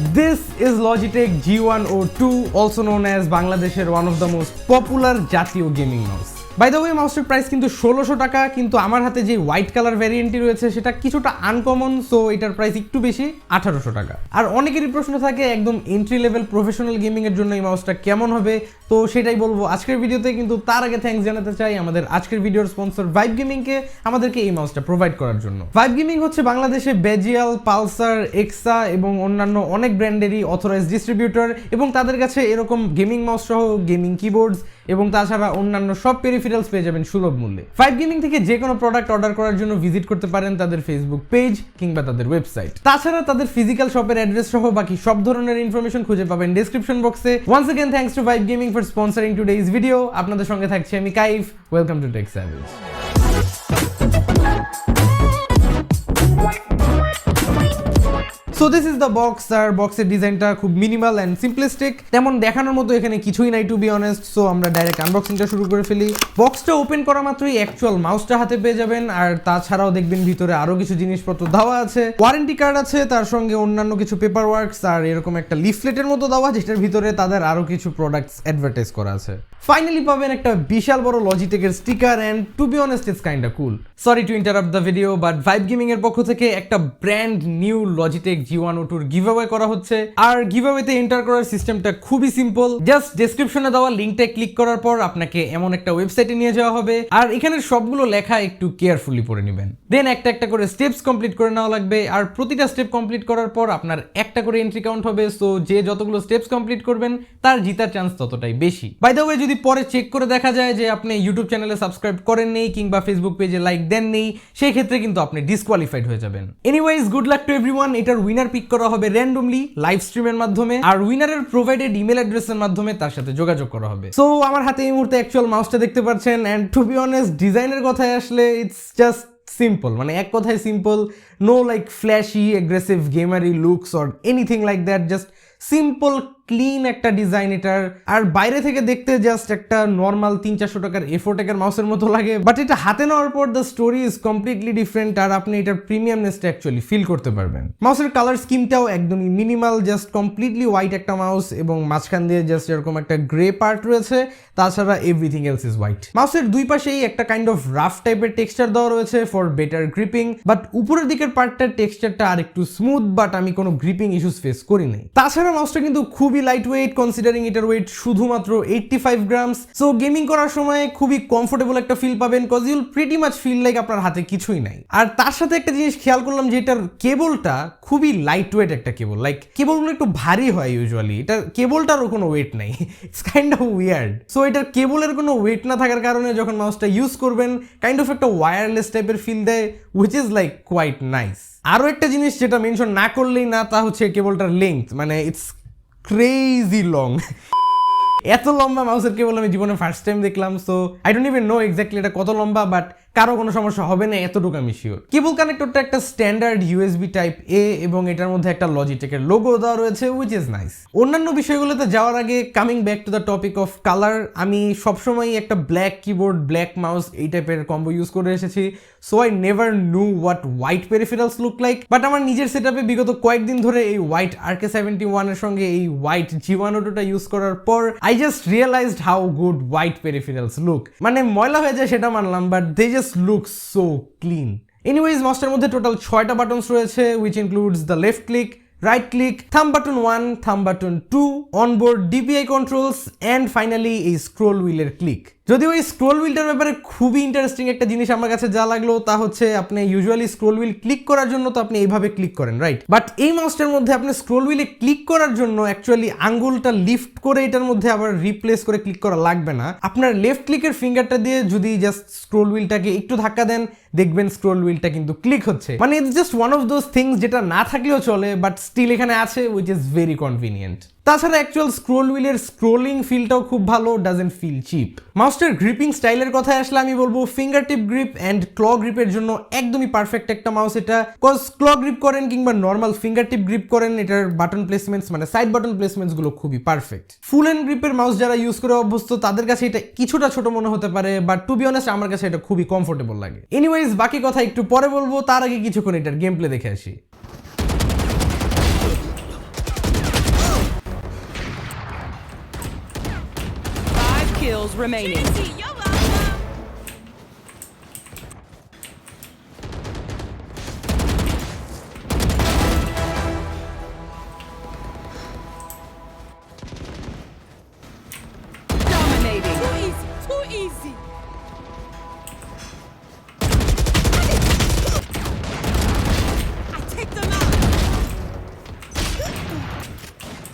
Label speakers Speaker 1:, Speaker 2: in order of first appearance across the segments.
Speaker 1: This is Logitech G102, also known as Bangladesh's one of the most popular জাতীয় gaming mouse. By the way মাউসের price কিন্তু 1600 টাকা, কিন্তু আমার হাতে যে হোয়াইট কালার ভ্যারিয়েন্টটি রয়েছে সেটা কিছুটা আনকমন, সো এটার প্রাইস একটু বেশি 1800 টাকা। আর অনেকেরই প্রশ্ন থাকে একদম এন্ট্রি লেভেল প্রফেশনাল গেমিং এর জন্য এই মাউসটা কেমন হবে, তো সেটাই বলবো আজকের ভিডিওতে। কিন্তু তার আগে থ্যাঙ্কস জানাতে চাই আমাদের আজকের ভিডিওর স্পন্সর ভাইব গেমিংকে আমাদেরকে এই মাউসটা প্রোভাইড করার জন্য। ভাইব গেমিং হচ্ছে বাংলাদেশে বেজিয়াল, পালসার, এক্সা এবং অন্যান্য অনেক ব্র্যান্ডেরই অথরাইজড ডিস্ট্রিবিউটর, এবং তাদের কাছে এরকম গেমিং মাউস সহ গেমিং কিবোর্ডস এবং তাছাড়া অন্যান্য সব পেরিফেরালস পেয়ে যাবেন সুলভ মূল্যে। ভাইব গেমিং থেকে যে কোনো প্রোডাক্ট অর্ডার করার জন্য ভিজিট করতে পারেন তাদের ফেসবুক পেজ কিংবা তাদের ওয়েবসাইট। তাছাড়া তাদের ফিজিক্যাল শপের অ্যাড্রেস সহ বাকি সব ধরনের ইনফরমেশন খুঁজে পাবেন ডেসক্রিপশন বক্সে। Once again thanks to Vibe Gaming for sponsoring today's video. আপনাদের সঙ্গে থাকছি আমি Kaif. Welcome to Tech Savage. So this is the box. আর বক্সের ডিজাইনটা খুব মিনিমাল অ্যান্ড সিম্পলিস্টিক, তেমন দেখানোর মতো এখানে কিছুই নাই টু বি অনেস্ট। সো আমরা ডাইরেক্ট আনবক্সিংটা শুরু করে ফেলি। বক্সটা ওপেন করা মাত্রই অ্যাকচুয়াল মাউসটা হাতে পেয়ে যাবেন, আর তাছাড়াও দেখবেন ভিতরে আরো কিছু জিনিসপত্র দেওয়া আছে। ওয়ারেন্টি কার্ড আছে, তার সঙ্গে অন্যান্য কিছু পেপার ওয়ার্কস আর এরকম একটা লিফলেটের মতো দেওয়া, যেটার ভিতরে তাদের আরো কিছু প্রোডাক্টস অ্যাডভার্টাইজ করা আছে। ফাইনালি পাবেন একটা বিশাল বড় লজিটেকের sticker, and to be honest it's kinda cool. Sorry to interrupt the video, but Vibe Gaming এর পক্ষ থেকে একটা brand new Logitech G102 giveaway করা হচ্ছে। আর গিভঅ্যাওয়েতে এন্টার করার সিস্টেমটা খুবই সিম্পল। জাস্ট ডেসক্রিপশনে দেওয়া লিংকটা ক্লিক করার পর আপনাকে এমন একটা ওয়েবসাইটে নিয়ে যাওয়া হবে, আর এখানে সবগুলো লেখা একটু কেয়ারফুলি পড়ে নেবেন। দেন একটা একটা করে স্টেপস কমপ্লিট করে নেওয়া লাগবে, আর প্রতিটা স্টেপ কমপ্লিট করার পর আপনার একটা করে এন্ট্রি কাউন্ট হবে। সো যে যতগুলো স্টেপস কমপ্লিট করবেন তার জিতার চান্স ততটাই বেশি। বাই দ্য ওয়ে, যদি পরে চেক করে দেখা যায় যে আপনি ইউটিউব চ্যানেলে সাবস্ক্রাইব করেননি কিংবা ফেসবুক পেজে লাইক দেননি, সেই ক্ষেত্রে কিন্তু আপনি ডিসকোয়ালিফাইড হয়ে যাবেন। Anyways, good luck to everyone. এটার উইনার পিক করা হবে র্যান্ডমলি লাইভ স্ট্রিমের মাধ্যমে, আর উইনারের প্রোভাইডেড ইমেল অ্যাড্রেসের মাধ্যমে তার সাথে যোগাযোগ করা হবে। সো আমার হাতে এই মুহূর্তে অ্যাকচুয়াল মাউসটা দেখতে পাচ্ছেন, অ্যান্ড টু বি অনেস্ট ডিজাইনের কথায় আসলে ইটস জাস্ট সিম্পল, মানে এক কথায় simple. No like flashy aggressive gamery looks or anything like that, just simple clean একটা ডিজাইন এটার। আর বাইরে থেকে দেখতে জাস্ট একটা নর্মাল 300-400 টাকার A4 মাউসের মতো লাগে, বাট এটা হাতে নেওয়ার পর the story is completely different, আর আপনি এটার প্রিমিয়ামনেসটা অ্যাকচুয়ালি ফিল করতে পারবেন। মাউসের কালার স্কিমটাও একদমই মিনিমাল, জাস্ট কমপ্লিটলি হোয়াইট একটা মাউস, এবং মাঝখান দিয়ে জাস্ট এরকম একটা গ্রে পার্ট রয়েছে, তাছাড়া এভরিথিং এলস ইজ হোয়াইট। মাউসের দুই পাশেই একটা কাইন্ড অফ রাফ টাইপের টেক্সচার দেওয়া রয়েছে ফর বেটার গ্রিপিং, বাট উপরের দিকের পার্টটার টেক্সচারটা আর একটু স্মুথ, বাট আমি কোনো গ্রিপিং ইস্যুস ফেস করি নাই। তাছাড়া মাউসটা কিন্তু খুবই লাইট ওয়েট, কনসিডারিং এটার ওয়েট শুধুমাত্র 85 গ্রামস। সো গেমিং করার সময় খুবই কমফোর্টেবল একটা ফিল পাবেন, কজ ইউল প্রিটি মাচ ফিল লাইক আপনার হাতে কিছুই নাই। আর তার সাথে একটা জিনিস খেয়াল করলাম যে এটার কেবলটা খুবই লাইট ওয়েট একটা কেবল, লাইক কেবলগুলো একটু ভারী হয় ইউজুয়ালি, এটার কেবলটারও কোনো ওয়েট নাই। It's kind of weird. So এটার কেবলের কোনো ওয়েট না থাকার কারণে যখন মাউসটা ইউজ করবেন কাইন্ড অফ একটা ওয়্যারলেস টাইপের ফিল দেয়, which is like quite nice. আরও একটা জিনিস যেটা মেনশন না করলেই না, তা হচ্ছে কেবলটার লেংথ, মানে ইটস ক্রেজি লং। এত লম্বা মাউসের কেবল আমি জীবনে ফার্স্ট টাইম দেখলাম। So I don't even know exactly এটা কত লম্বা, বাট কারো কোনো সমস্যা হবে না এতটুকু আমি শিওর। কেবল কানেক্টরটা একটা স্ট্যান্ডার্ড USB টাইপ A, এবং এটার মধ্যে একটা লজিটেকের লোগো দেওয়া রয়েছে, উইচ ইজ নাইস। অন্যান্য বিষয়গুলোতে যাওয়ার আগে coming back to the topic of colour, আমি সবসময় একটা ব্ল্যাক কিবোর্ড ব্ল্যাক মাউস এই টাইপের কম্বো ইউজ করে এসেছি। সো আই নেভার নু what white peripherals look like, but আমার নিজের সেটআপে বিগত কয়েকদিন ধরে এই হোয়াইট RK71 এর সঙ্গে এই হোয়াইট G102টা ইউজ করার পর I just realized how good white peripherals look. মানে ময়লা হয়ে যায় সেটা মানলাম, but they just look so clean. Anyways, মাউসটার মধ্যে টোটাল 6টা বাটনস রয়েছে, which includes the left click, right click, thumb button 1, thumb button 2, onboard DPI controls, and finally এই স্ক্রোল হুইলের ক্লিক। যদিও এই স্ক্রোল হুইলটার ব্যাপারে খুবই ইন্টারেস্টিং একটা জিনিস আমার কাছে যা লাগলো তা হচ্ছে আপনি ইউজুয়ালি স্ক্রোল হুইল ক্লিক করার জন্য তো আপনি এইভাবে ক্লিক করেন, রাইট? বাট এই মাউসটার মধ্যে আপনি স্ক্রোল হুইলে ক্লিক করার জন্য অ্যাকচুয়ালি আঙ্গুলটা লিফট করে এটার মধ্যে আবার রিপ্লেস করে ক্লিক করা লাগবে না। আপনার লেফট ক্লিকের ফিঙ্গারটা দিয়ে যদি জাস্ট স্ক্রোল হুইলটাকে একটু ধাক্কা দেন, দেখবেন স্ক্রোল হুইলটা কিন্তু ক্লিক হচ্ছে। মানে it's just one of those things যেটা না থাকলেও চলে, বাট স্টিল এখানে আছে, উইচ ইজ ভেরি কনভিনিয়েন্ট। তাছাড়া অ্যাকচুয়াল স্ক্রোল হুইলের স্ক্রোলিং ফিলটাও খুব ভালো, ডাজেন্ট ফিল চিপ। মাউসটার গ্রিপিং স্টাইলের কথায় আসলে আমি বলবো ফিঙ্গার টিপ গ্রিপ অ্যান্ড ক্ল গ্রিপের জন্য একদমই পারফেক্ট একটা মাউস এটা, কজ ক্ল গ্রিপ করেন কিংবা নর্মাল ফিঙ্গার টিপ গ্রিপ করেন, এটার বাটন প্লেসমেন্টস মানে সাইড বাটন প্লেসমেন্টস গুলো খুবই পারফেক্ট। ফুল এন্ড গ্রিপের মাউস যারা ইউজ করে অভ্যস্ত তাদের কাছে এটা কিছুটা ছোট মনে হতে পারে, বাট টু বি অনেস্ট আমার কাছে এটা খুবই কমফোর্টেবল লাগে। এনিওয়েজ, বাকি কথা একটু পরে বলবো, তার আগে কিছুক্ষণ এটার গেম প্লে দেখে আসি।
Speaker 2: hostiles remaining. Dominating.
Speaker 3: Too easy. I take them out.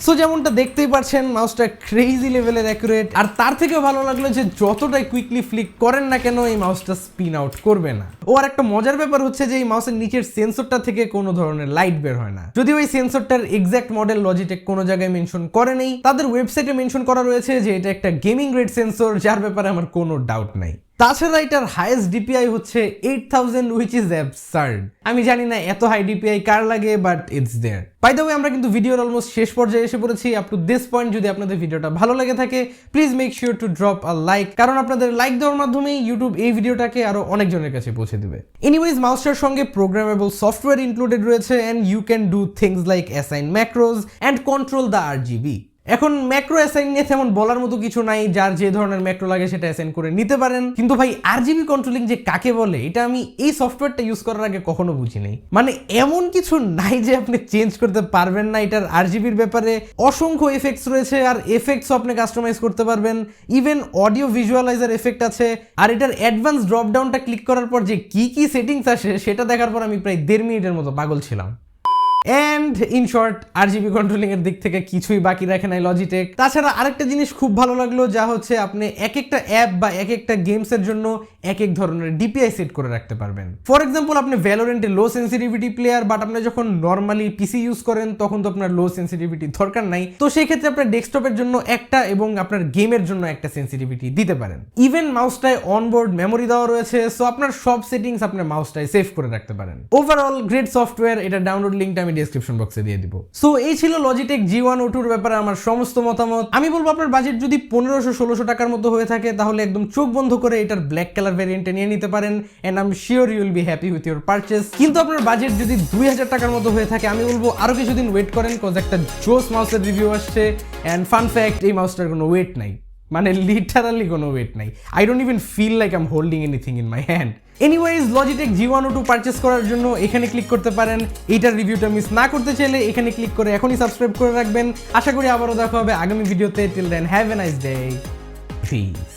Speaker 1: So যেমনটা দেখতেই পাচ্ছেন মাউসটা ক্রেজি লেভেলের অ্যাকুরেট, আর তার থেকেও ভালো লাগলো যে যতটাই কুইকলি ফ্লিক করেন না কেন এই মাউসটা স্পিন আউট করবে না। ও আর একটা মজার ব্যাপার হচ্ছে যে এই মাউসের নিচের সেন্সরটা থেকে কোনো ধরনের লাইট বের হয় না। যদিও এই সেন্সরটার এক্সাক্ট মডেল লজিটেক কোনো জায়গায় মেনশন করে নেই, তাদের ওয়েবসাইটে মেনশন করা রয়েছে যে এটা একটা গেমিং গ্রেড সেন্সর, যার ব্যাপারে আমার কোনো ডাউট নাই। তাছাড়া এটার হাইয়েস্ট ডিপিআই হচ্ছে 8000 হুইচ ইজ অ্যাবসার্ড। আমি জানি না এত হাই ডিপিআই কার লাগে, but it's there. By the way আমরা কিন্তু ভিডিওর অলমোস্ট শেষ পর্যায়ে এসে পড়েছি। আপ টু দিস পয়েন্ট যদি আপনাদের ভিডিওটা ভালো লাগে থাকে please make sure to drop a like, কারণ আপনাদের লাইক দেওয়ার মাধ্যমেই ইউটিউব এই ভিডিওটাকে আরো অনেকজনের কাছে পৌঁছে দিবে। এনিওয়েজ মাউসটার সঙ্গে প্রোগ্রামেবল সফটওয়্যার ইনক্লুডেড রয়েছে and you can do things like assign macros and control the RGB. এখন ম্যাক্রো অ্যাসাইন নিয়ে তেমন বলার মতো কিছু নাই, যার যে ধরনের ম্যাক্রো লাগে সেটা অ্যাসাইন করে নিতে পারেন। কিন্তু ভাই আরজিবি কন্ট্রোলিং যে কাকে বলে এটা আমি এই সফটওয়্যারটা ইউজ করার আগে কখনো বুঝি নাই। মানে এমন কিছু নাই যে আপনি চেঞ্জ করতে পারবেন না। এটার আরজিবির ব্যাপারে অসংখ্য এফেক্টস রয়েছে, আর এফেক্টসও আপনি কাস্টমাইজ করতে পারবেন। ইভেন অডিও ভিজুয়ালাইজার এফেক্ট আছে, আর এটার অ্যাডভান্স ড্রপ ডাউনটা ক্লিক করার পর যে কি কি সেটিংস আসে সেটা দেখার পর আমি প্রায় 1.5 মিনিটের মতো পাগল ছিলাম। And in short RGB controlling এর দিক থেকে কিছুই বাকি রাখে নাই লজিটেক। তাছাড়া আরেকটা জিনিস খুব ভালো লাগলো, যা হচ্ছে আপনি এক একটা অ্যাপ বা এক একটা গেমসের জন্য এক এক ধরনের ডিপিআই সেট করে রাখতে পারবেন। ফর এক্সাম্পল আপনি ভ্যালোরেন্টে লো সেন্সিটিভিটি প্লেয়ার, বাট আপনি যখন নর্মালি পিসি ইউজ করেন তখন তো আপনার লো সেন্সিটিভিটি দরকার নাই। তো সেই ক্ষেত্রে আপনার ডেস্কটপের জন্য একটা এবং আপনার গেমের জন্য একটা সেন্সিটিভিটি দিতে পারেন। ইভেন মাউসটায় অনবোর্ড মেমোরি দেওয়া রয়েছে, সো আপনার সব সেটিংস আপনার মাউসটায় সেভ করে রাখতে পারেন। Overall great software. এটা ডাউনলোড লিঙ্কটা আমি ডেসক্রিপশন বক্সে দিয়ে দিব। সো এই ছিল লজিটেক G102 এর ব্যাপারে আমার সমস্ত মতামত। আমি বলবো আপনার বাজেট যদি 1500-1600 টাকার মতো হয়ে থাকে তাহলে একদম চোখ বন্ধ করে এটার ব্ল্যাক কালার ভ্যারিয়েন্টে নিয়ে নিতে পারেন, and I am sure you will be happy with your purchase. কিন্তু আপনার বাজেট যদি 2000 টাকার মতো হয়ে থাকে আমি বলবো আরো কিছুদিন ওয়েট করেন, কজ একটা জোস মাউসের রিভিউ আসছে। এন্ড ফান ফ্যাক্ট, এই মাউসটার কোনো ওয়েট নাই, মানে লিটারালি কোনো ওয়েট নাই। I don't even feel like I am holding anything in my hand. Anyways Logitech G102 purchase করার জন্য এখানে ক্লিক করতে পারেন। এইটার রিভিউটা মিস না করতে চাইলে এখানে ক্লিক করে এখনই সাবস্ক্রাইব করে রাখবেন। আশা করি আবারও দেখা হবে আগামী ভিডিওতে। Till then have a nice day, piece.